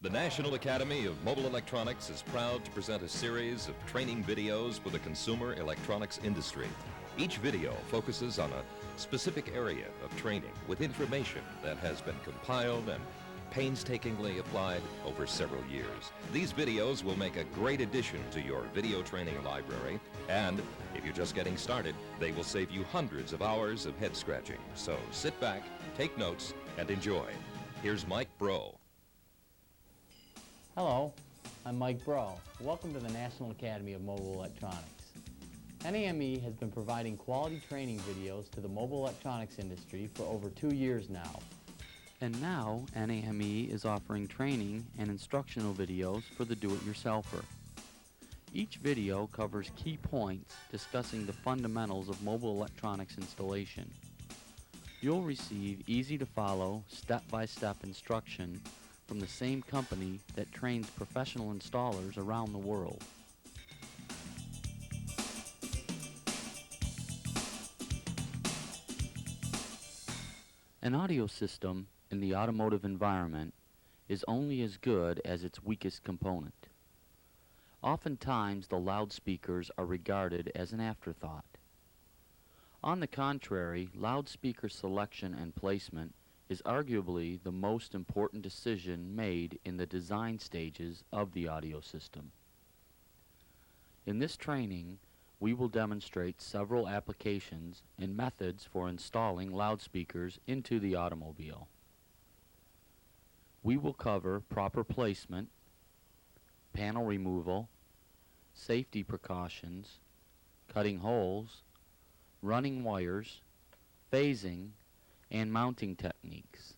The National Academy of Mobile Electronics is proud to present a series of training videos for the consumer electronics industry. Each video focuses on a specific area of training with information that has been compiled and painstakingly applied over several years. These videos will make a great addition to your video training library, and if you're just getting started, they will save you hundreds of hours of head scratching. So sit back, take notes, and enjoy. Here's Mike Bro. Hello, I'm Mike Bro. Welcome to the National Academy of Mobile Electronics. NAME has been providing quality training videos to the mobile electronics industry for over 2 years now. And now, NAME is offering training and instructional videos for the do-it-yourselfer. Each video covers key points discussing the fundamentals of mobile electronics installation. You'll receive easy-to-follow, step-by-step instruction from the same company that trains professional installers around the world. An audio system in the automotive environment is only as good as its weakest component. Oftentimes, the loudspeakers are regarded as an afterthought. On the contrary, loudspeaker selection and placement is arguably the most important decision made in the design stages of the audio system. In this training, we will demonstrate several applications and methods for installing loudspeakers into the automobile. We will cover proper placement, panel removal, safety precautions, cutting holes, running wires, phasing, and mounting techniques.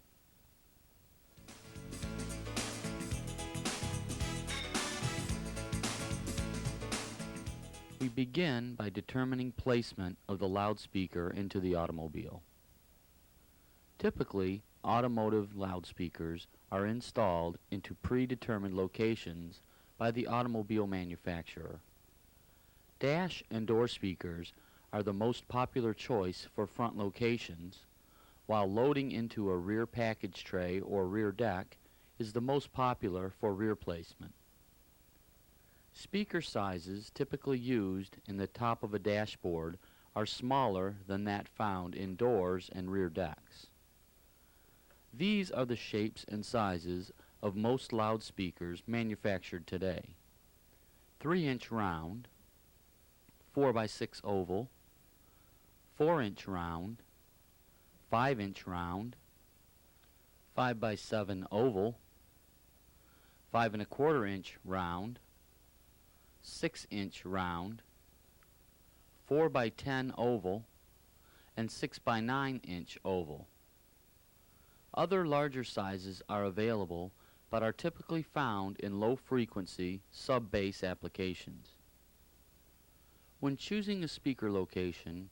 We begin by determining placement of the loudspeaker into the automobile. Typically, automotive loudspeakers are installed into predetermined locations by the automobile manufacturer. Dash and door speakers are the most popular choice for front locations, while loading into a rear package tray or rear deck is the most popular for rear placement. Speaker sizes typically used in the top of a dashboard are smaller than that found in doors and rear decks. These are the shapes and sizes of most loudspeakers manufactured today: 3-inch round, 4x6 oval, 4-inch round, 5-inch round, 5x7 oval, 5 1/4-inch round, 6-inch round, 4x10 oval, and 6x9-inch oval. Other larger sizes are available but are typically found in low-frequency sub-bass applications. When choosing a speaker location,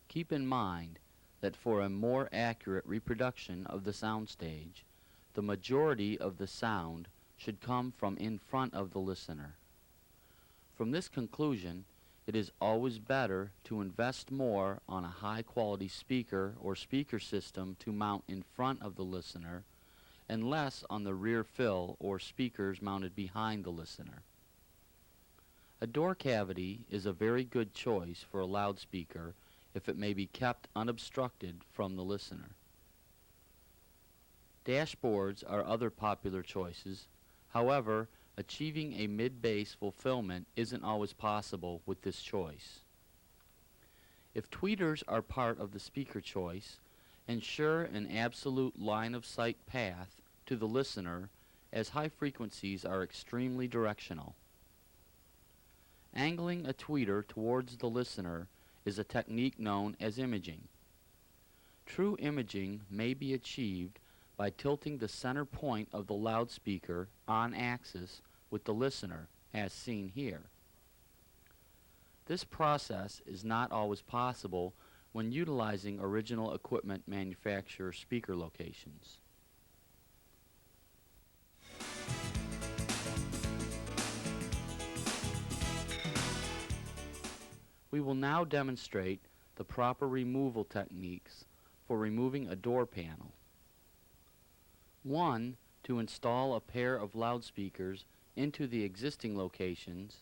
keep in mind that for a more accurate reproduction of the soundstage, the majority of the sound should come from in front of the listener. From this conclusion, it is always better to invest more on a high-quality speaker or speaker system to mount in front of the listener and less on the rear fill or speakers mounted behind the listener. A door cavity is a very good choice for a loudspeaker if it may be kept unobstructed from the listener. Dashboards are other popular choices. However, achieving a mid-bass fulfillment isn't always possible with this choice. If tweeters are part of the speaker choice, ensure an absolute line-of-sight path to the listener, as high frequencies are extremely directional. Angling a tweeter towards the listener is a technique known as imaging. True imaging may be achieved by tilting the center point of the loudspeaker on axis with the listener, as seen here. This process is not always possible when utilizing original equipment manufacturer speaker locations. We will now demonstrate the proper removal techniques for removing a door panel. 1. to install a pair of loudspeakers into the existing locations,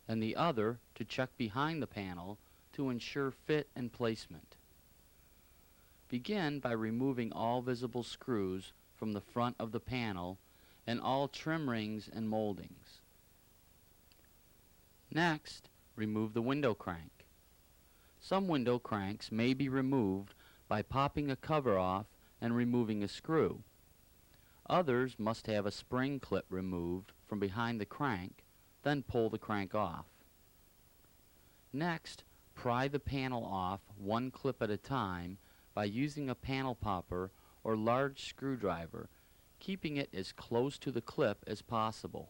and the other to check behind the panel to ensure fit and placement. Begin by removing all visible screws from the front of the panel and all trim rings and moldings. Next, remove the window crank. Some window cranks may be removed by popping a cover off and removing a screw. Others must have a spring clip removed from behind the crank, then pull the crank off. Next, pry the panel off one clip at a time by using a panel popper or large screwdriver, keeping it as close to the clip as possible.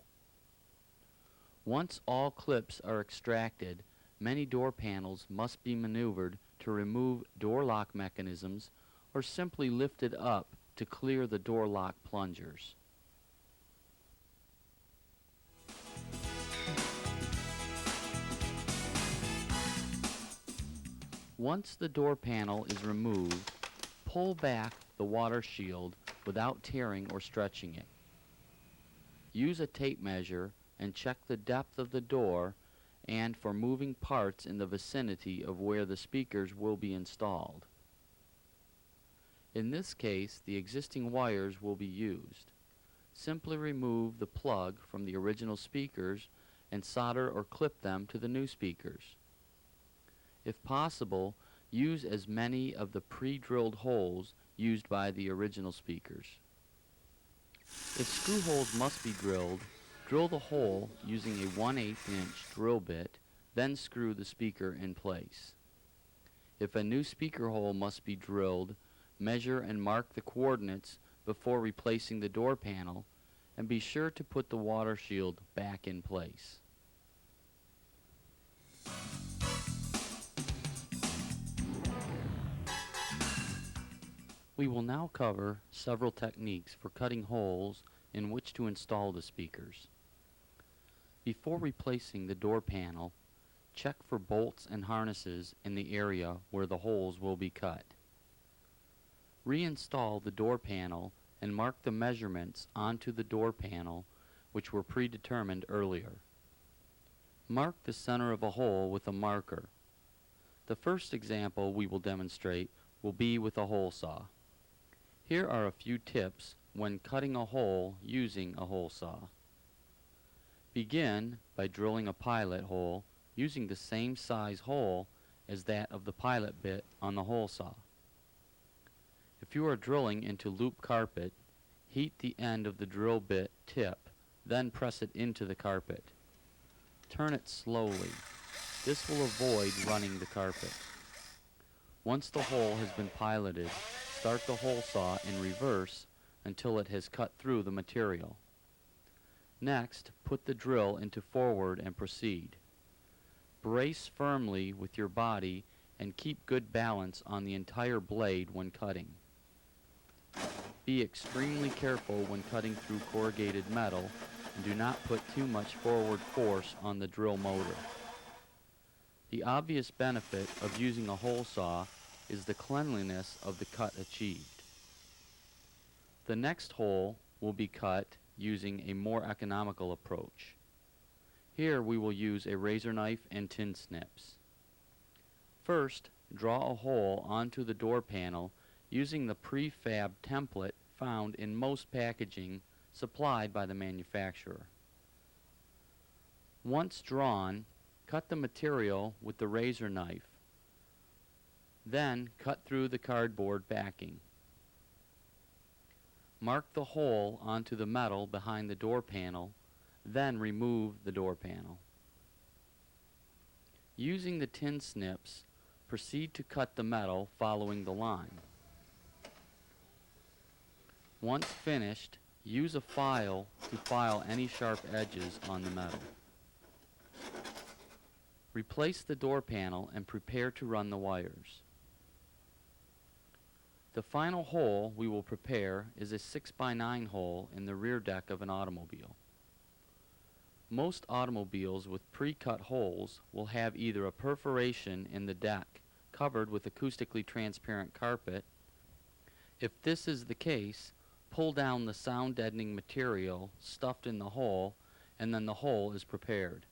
Once all clips are extracted, many door panels must be maneuvered to remove door lock mechanisms or simply lifted up to clear the door lock plungers. Once the door panel is removed, pull back the water shield without tearing or stretching it. Use a tape measure and check the depth of the door and for moving parts in the vicinity of where the speakers will be installed. In this case, the existing wires will be used. Simply remove the plug from the original speakers and solder or clip them to the new speakers. If possible, use as many of the pre-drilled holes used by the original speakers. If screw holes must be drilled, drill the hole using a 1/8 inch drill bit, then screw the speaker in place. If a new speaker hole must be drilled, measure and mark the coordinates before replacing the door panel, and be sure to put the water shield back in place. We will now cover several techniques for cutting holes in which to install the speakers. Before replacing the door panel, check for bolts and harnesses in the area where the holes will be cut. Reinstall the door panel and mark the measurements onto the door panel which were predetermined earlier. Mark the center of a hole with a marker. The first example we will demonstrate will be with a hole saw. Here are a few tips when cutting a hole using a hole saw. Begin by drilling a pilot hole using the same size hole as that of the pilot bit on the hole saw. If you are drilling into loop carpet, heat the end of the drill bit tip, then press it into the carpet. Turn it slowly. This will avoid running the carpet. Once the hole has been piloted, start the hole saw in reverse until it has cut through the material. Next, put the drill into forward and proceed. Brace firmly with your body and keep good balance on the entire blade when cutting. Be extremely careful when cutting through corrugated metal and do not put too much forward force on the drill motor. The obvious benefit of using a hole saw is the cleanliness of the cut achieved. The next hole will be cut using a more economical approach. Here we will use a razor knife and tin snips. First, draw a hole onto the door panel using the prefab template found in most packaging supplied by the manufacturer. Once drawn, cut the material with the razor knife. Then cut through the cardboard backing. Mark the hole onto the metal behind the door panel, then remove the door panel. Using the tin snips, proceed to cut the metal following the line. Once finished, use a file to file any sharp edges on the metal. Replace the door panel and prepare to run the wires. The final hole we will prepare is a 6x9 hole in the rear deck of an automobile. Most automobiles with pre-cut holes will have either a perforation in the deck covered with acoustically transparent carpet. If this is the case, pull down the sound deadening material stuffed in the hole, and then the hole is prepared.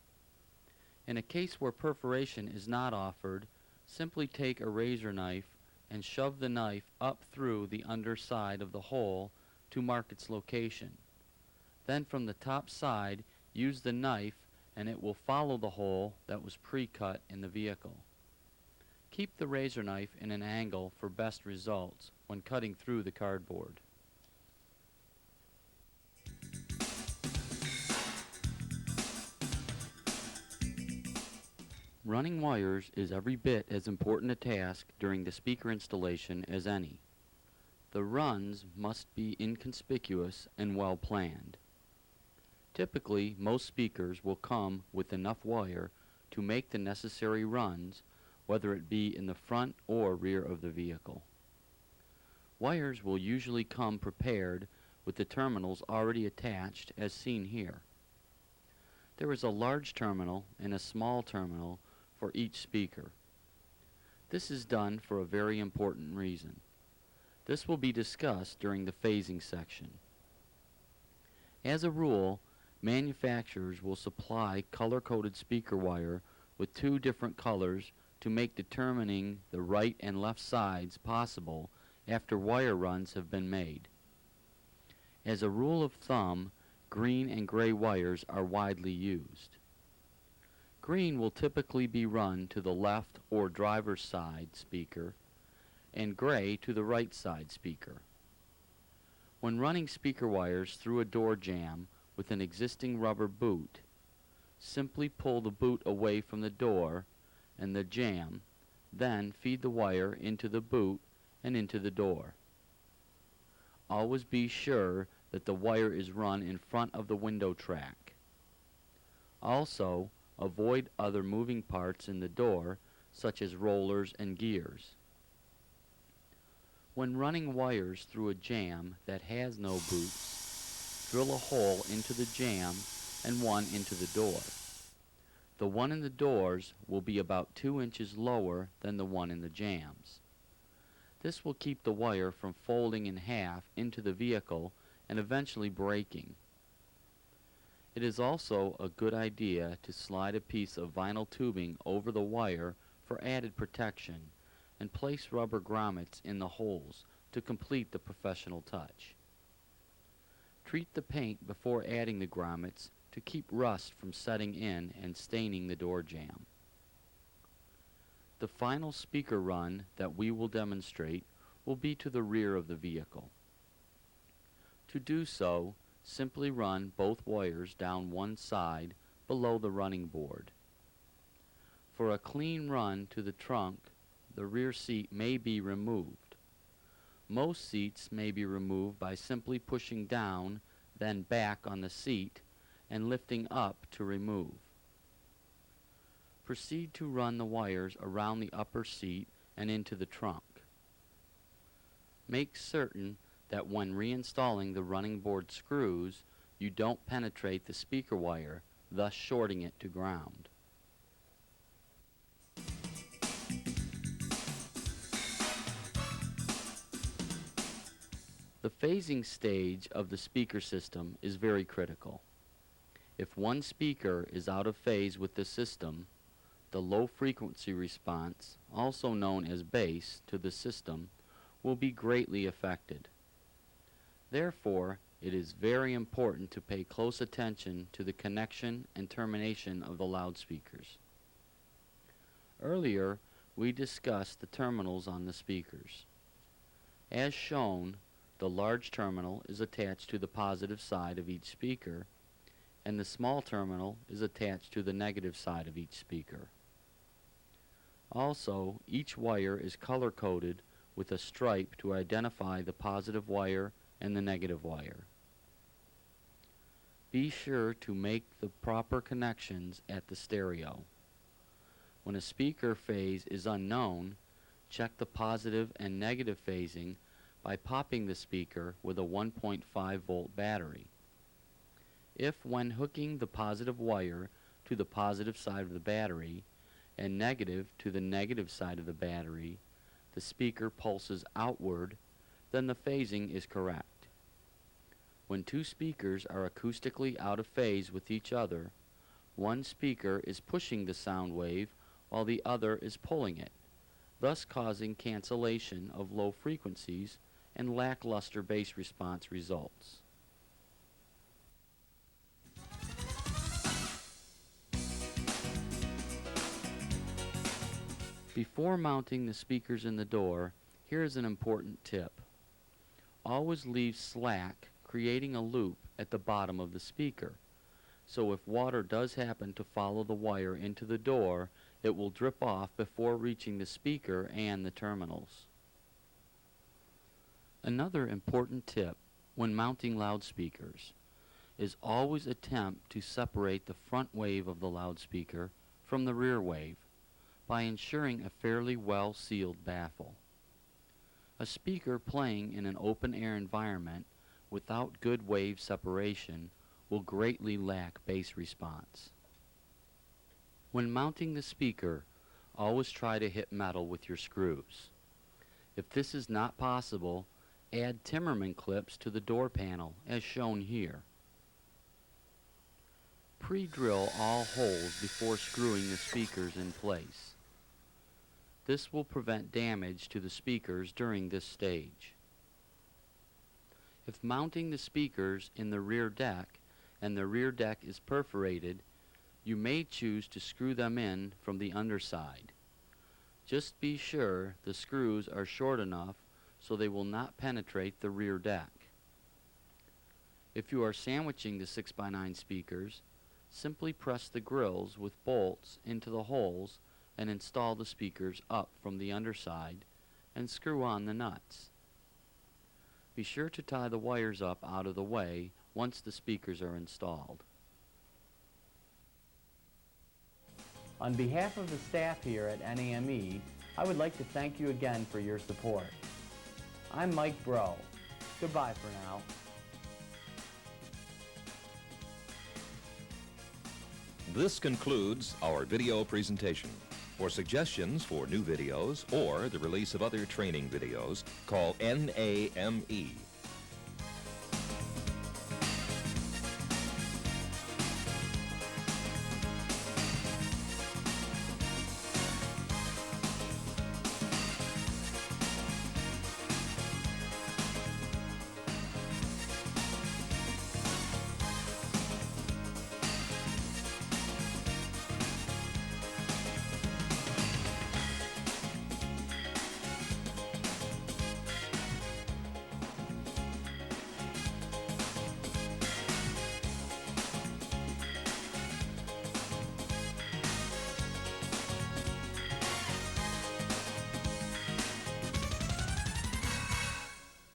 In a case where perforation is not offered, simply take a razor knife and shove the knife up through the underside of the hole to mark its location. Then from the top side, use the knife and it will follow the hole that was pre-cut in the vehicle. Keep the razor knife in an angle for best results when cutting through the cardboard. Running wires is every bit as important a task during the speaker installation as any. The runs must be inconspicuous and well planned. Typically, most speakers will come with enough wire to make the necessary runs, whether it be in the front or rear of the vehicle. Wires will usually come prepared with the terminals already attached as seen here. There is a large terminal and a small terminal for each speaker. This is done for a very important reason. This will be discussed during the phasing section. As a rule, manufacturers will supply color-coded speaker wire with two different colors to make determining the right and left sides possible after wire runs have been made. As a rule of thumb, green and gray wires are widely used. Green will typically be run to the left or driver's side speaker, and gray to the right side speaker. When running speaker wires through a door jamb with an existing rubber boot, simply pull the boot away from the door and the jamb, then feed the wire into the boot and into the door. Always be sure that the wire is run in front of the window track. Also, avoid other moving parts in the door, such as rollers and gears. When running wires through a jamb that has no boots, drill a hole into the jamb and one into the door. The one in the doors will be about 2 inches lower than the one in the jambs. This will keep the wire from folding in half into the vehicle and eventually breaking. It is also a good idea to slide a piece of vinyl tubing over the wire for added protection and place rubber grommets in the holes to complete the professional touch. Treat the paint before adding the grommets to keep rust from setting in and staining the door jamb. The final speaker run that we will demonstrate will be to the rear of the vehicle. To do so, simply run both wires down one side below the running board. For a clean run to the trunk, the rear seat may be removed. Most seats may be removed by simply pushing down, then back on the seat, and lifting up to remove. Proceed to run the wires around the upper seat and into the trunk. Make certain that when reinstalling the running board screws, you don't penetrate the speaker wire, thus shorting it to ground. The phasing stage of the speaker system is very critical. If one speaker is out of phase with the system, the low frequency response, also known as bass, to the system will be greatly affected. Therefore, it is very important to pay close attention to the connection and termination of the loudspeakers. Earlier, we discussed the terminals on the speakers. As shown, the large terminal is attached to the positive side of each speaker, and the small terminal is attached to the negative side of each speaker. Also, each wire is color-coded with a stripe to identify the positive wire and the negative wire. Be sure to make the proper connections at the stereo. When a speaker phase is unknown, check the positive and negative phasing by popping the speaker with a 1.5 volt battery. If when hooking the positive wire to the positive side of the battery and negative to the negative side of the battery, the speaker pulses outward, then the phasing is correct. When two speakers are acoustically out of phase with each other, one speaker is pushing the sound wave while the other is pulling it, thus causing cancellation of low frequencies and lackluster bass response results. Before mounting the speakers in the door, here is an important tip. Always leave slack, creating a loop at the bottom of the speaker, so if water does happen to follow the wire into the door, it will drip off before reaching the speaker and the terminals. Another important tip when mounting loudspeakers is always attempt to separate the front wave of the loudspeaker from the rear wave by ensuring a fairly well-sealed baffle. A speaker playing in an open-air environment without good wave separation will greatly lack bass response. When mounting the speaker, always try to hit metal with your screws. If this is not possible, add Timmerman clips to the door panel as shown here. Pre-drill all holes before screwing the speakers in place. This will prevent damage to the speakers during this stage. If mounting the speakers in the rear deck and the rear deck is perforated, you may choose to screw them in from the underside. Just be sure the screws are short enough so they will not penetrate the rear deck. If you are sandwiching the 6x9 speakers, simply press the grills with bolts into the holes and install the speakers up from the underside and screw on the nuts. Be sure to tie the wires up out of the way once the speakers are installed. On behalf of the staff here at NAME, I would like to thank you again for your support. I'm Mike Bro. Goodbye for now. This concludes our video presentation. For suggestions for new videos or the release of other training videos, call NAME